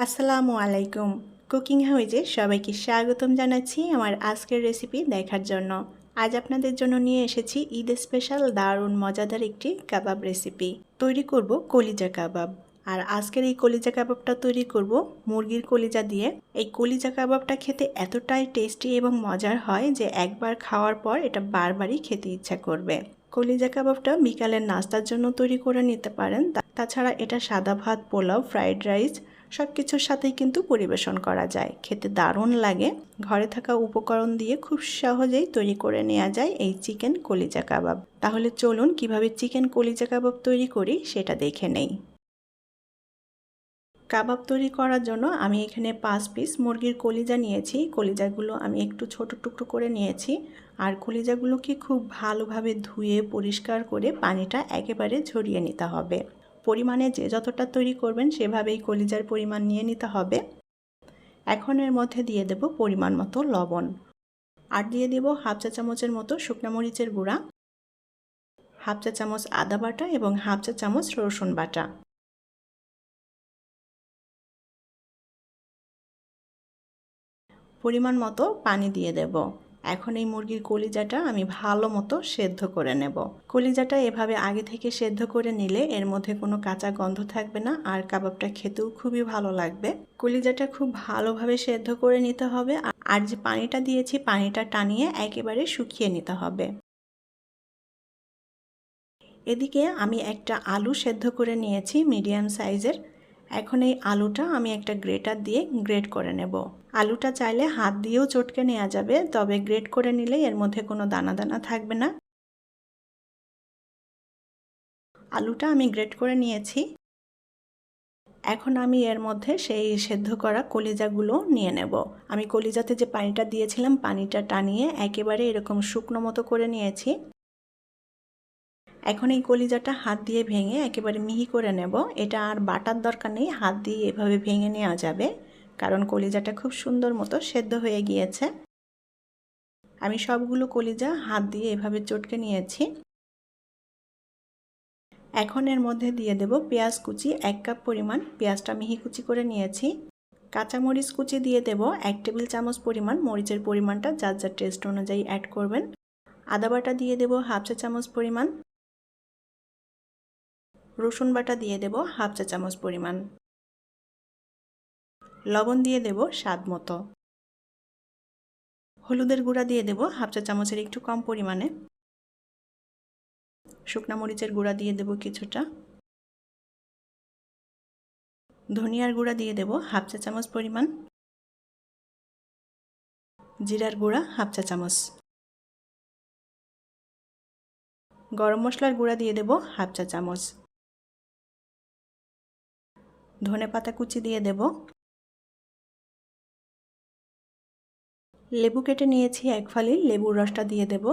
আসসালামু আলাইকুম। কুকিং হাউজে সবাইকে স্বাগতম জানাচ্ছি আমার আজকের রেসিপি দেখার জন্য। আজ আপনাদের জন্য নিয়ে এসেছি ঈদ স্পেশাল দারুণ মজাদার একটি কাবাব রেসিপি। তৈরি করব কলিজা কাবাব। আর আজকের এই কলিজা কাবাবটা তৈরি করব মুরগির কলিজা দিয়ে। এই কলিজা কাবাবটা খেতে এতটাই টেস্টি এবং মজার হয় যে একবার খাওয়ার পর এটা বারবারই খেতে ইচ্ছা করবে। কলিজা কাবাবটা বিকালের নাস্তার জন্য তৈরি করে নিতে পারেন। তাছাড়া এটা সাদা ভাত, পোলাও, ফ্রাইড রাইস সব কিছুর সাথেই কিন্তু পরিবেশন করা যায়। খেতে দারুণ লাগে। ঘরে থাকা উপকরণ দিয়ে খুব সহজেই তৈরি করে নেওয়া যায় এই চিকেন কলিজা কাবাব। তাহলে চলুন কিভাবে চিকেন কলিজা কাবাব তৈরি করি সেটা দেখে নেই। কাবাব তৈরি করার জন্য আমি এখানে 5 পিস মুরগির কলিজা নিয়েছি। কলিজাগুলো আমি একটু ছোট টুকরো করে নিয়েছি। আর কলিজাগুলোকে খুব ভালোভাবে ধুয়ে পরিষ্কার করে পানিটা একেবারে ঝরিয়ে নিতে হবে। পরিমাণে যে যতটা তৈরি করবেন সেভাবেই কলিজার পরিমাণ নিয়ে নিতে হবে। এখন এর মধ্যে দিয়ে দেব পরিমাণ মতো লবণ, আর দিয়ে দেব হাফ চা চামচের মতো শুকনো মরিচের গুঁড়া, হাফ চা চামচ আদা বাটা এবং হাফ চা চামচ রসুন বাটা। পরিমাণ মতো পানি দিয়ে দেব। এখন এই মুরগির কলিজাটা আমি ভালো মতো সেদ্ধ করে নেব। কলিজাটা এভাবে আগে থেকে সেদ্ধ করে নিলে এর মধ্যে কোনো কাঁচা গন্ধ থাকবে না, আর কাবাবটা খেতেও খুবই ভালো লাগবে। কলিজাটা খুব ভালোভাবে সেদ্ধ করে নিতে হবে। আর যে পানিটা দিয়েছি পানিটা টানিয়ে একেবারে শুকিয়ে নিতে হবে। এদিকে আমি একটা আলু সেদ্ধ করে নিয়েছি মিডিয়াম সাইজের। এখন এই আলুটা আমি একটা গ্রেটার দিয়ে গ্রেট করে নেব। আলুটা চাইলে হাত দিয়েও চটকে নেওয়া যাবে, তবে গ্রেট করে নিলে এর মধ্যে কোনো দানা দানা থাকবে না। আলুটা আমি গ্রেট করে নিয়েছি। এখন আমি এর মধ্যে সেই সেদ্ধ করা কলিজাগুলো নিয়ে নেব। আমি কলিজাতে যে পানিটা দিয়েছিলাম পানিটা টানিয়ে একেবারে এরকম শুকনো মতো করে নিয়েছি। এখন এই কলিজাটা হাত দিয়ে ভেঙে একেবারে মিহি করে নেব। এটা আর বাটার দরকার নেই, হাত দিয়ে এভাবে ভেঙে নেওয়া যাবে, কারণ কলিজাটা খুব সুন্দর মতো সেদ্ধ হয়ে গিয়েছে। আমি সবগুলো কলিজা হাত দিয়ে এভাবে চটকে নিয়েছি। এখন এর মধ্যে দিয়ে দেব পেঁয়াজ কুচি 1 কাপ পরিমাণ। পেঁয়াজটা মিহি কুচি করে নিয়েছি। কাঁচামরিচ কুচি দিয়ে দেব 1 টেবিল চামচ পরিমাণ। মরিচের পরিমাণটা যার যার টেস্ট অনুযায়ী অ্যাড করবেন। আদা বাটা দিয়ে দেব হাফ চা চামচ পরিমাণ। রসুন বাটা দিয়ে দেব হাফ চা চামচ পরিমাণ। লবণ দিয়ে দেব স্বাদ মতো। হলুদের গুঁড়া দিয়ে দেব হাফ চা চামচের একটু কম পরিমাণে। শুকনা মরিচের গুঁড়া দিয়ে দেব কিছুটা। ধনিয়ার গুঁড়া দিয়ে দেব হাফ চা চামচ পরিমাণ। জিরার গুঁড়া হাফ চা চামচ। গরম মশলার গুঁড়া দিয়ে দেব হাফ চা চামচ। ধনেপাতা কুচি দিয়ে দেব। লেবু কেটে নিয়েছি 1 ফালি, লেবুর রসটা দিয়ে দেব।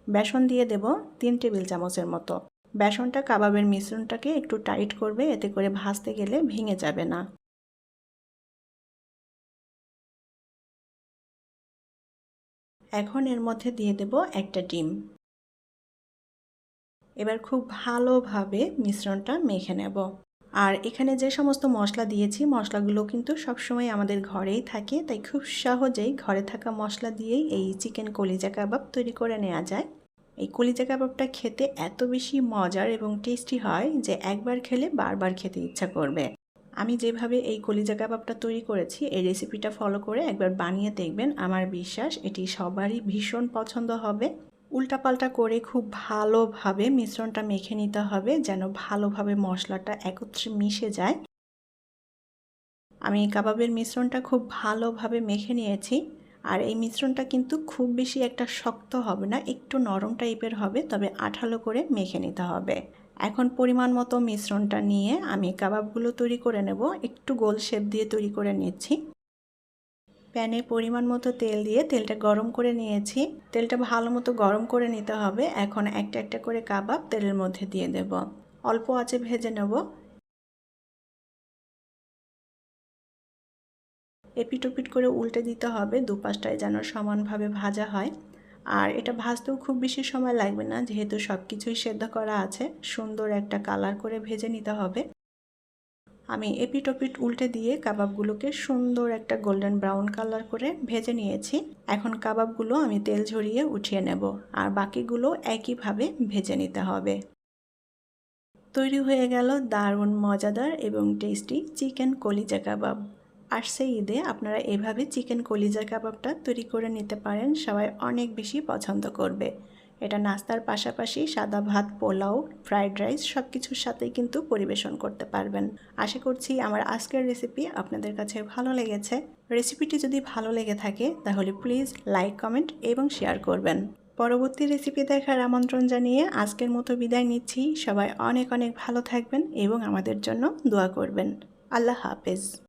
বেসন দিয়ে দেব 3 টেবিল চামচের মতো। বেসনটা কাবাবের মিশ্রণটাকে একটু টাইট করবে, এতে করে ভাজতে গেলে ভেঙে যাবে না। এখন এর মধ্যে দিয়ে দেব একটা ডিম। এবার খুব ভালোভাবে মিশ্রণটা মেখে নেব। আর এখানে যে সমস্ত মশলা দিয়েছি মশলাগুলো কিন্তু সবসময় আমাদের ঘরেই থাকে, তাই খুব সহজেই ঘরে থাকা মশলা দিয়েই এই চিকেন কলিজা কাবাব তৈরি করে নেওয়া যায়। এই কলিজা কাবাবটা খেতে এত বেশি মজার এবং টেস্টি হয় যে একবার খেলে বারবার খেতে ইচ্ছা করবে। আমি যেভাবে এই কলিজা কাবাবটা তৈরি করেছি এই রেসিপিটা ফলো করে একবার বানিয়ে দেখবেন। আমার বিশ্বাস এটি সবারই ভীষণ পছন্দ হবে। উল্টাপাল্টা করে খুব ভালোভাবে মিশ্রণটা মেখে নিতে হবে, যেন ভালোভাবে মশলাটা একত্রে মিশে যায়। আমি কাবাবের মিশ্রণটা খুব ভালোভাবে মেখে নিয়েছি। আর এই মিশ্রণটা কিন্তু খুব বেশি একটা শক্ত হবে না, একটু নরম টাইপের হবে, তবে আঠালো করে মেখে নিতে হবে। এখন পরিমাণ মতো মিশ্রণটা নিয়ে আমি কাবাবগুলো তৈরি করে নেব। একটু গোল শেপ দিয়ে তৈরি করে নিচ্ছি। প্যানে পরিমাণ মতো তেল দিয়ে তেলটা গরম করে নিয়েছি। তেলটা ভালো মতো গরম করে নিতে হবে। এখন একটা একটা করে কাবাব তেলের মধ্যে দিয়ে দেব। অল্প আঁচে ভেজে নেব। এপিট ওপিট করে উল্টে দিতে হবে, দুপাশটায় যেন সমানভাবে ভাজা হয়। আর এটা ভাজতেও খুব বেশি সময় লাগবে না, যেহেতু সব কিছুই সেদ্ধ করা আছে। সুন্দর একটা কালার করে ভেজে নিতে হবে। আমি এপিট ওপিট উল্টে দিয়ে কাবাবগুলোকে সুন্দর একটা গোল্ডেন ব্রাউন কালার করে ভেজে নিয়েছি। এখন কাবাবগুলো আমি তেল ঝরিয়ে উঠিয়ে নেব, আর বাকিগুলো একইভাবে ভেজে নিতে হবে। তৈরি হয়ে গেল দারুণ মজাদার এবং টেস্টি চিকেন কলিজা কাবাব। আসছে ঈদে আপনারা এভাবে চিকেন কলিজা কাবাবটা তৈরি করে নিতে পারেন, সবাই অনেক বেশি পছন্দ করবে। এটা নাস্তার পাশাপাশি সাদা ভাত, পোলাও, ফ্রাইড রাইস সব কিছুর সাথেই কিন্তু পরিবেশন করতে পারবেন। আশা করছি আমার আজকের রেসিপি আপনাদের কাছে ভালো লেগেছে। রেসিপিটি যদি ভালো লেগে থাকে তাহলে প্লিজ লাইক, কমেন্ট এবং শেয়ার করবেন। পরবর্তী রেসিপি দেখার আমন্ত্রণ জানিয়ে আজকের মতো বিদায় নিচ্ছি। সবাই অনেক অনেক ভালো থাকবেন এবং আমাদের জন্য দোয়া করবেন। আল্লাহ হাফেজ।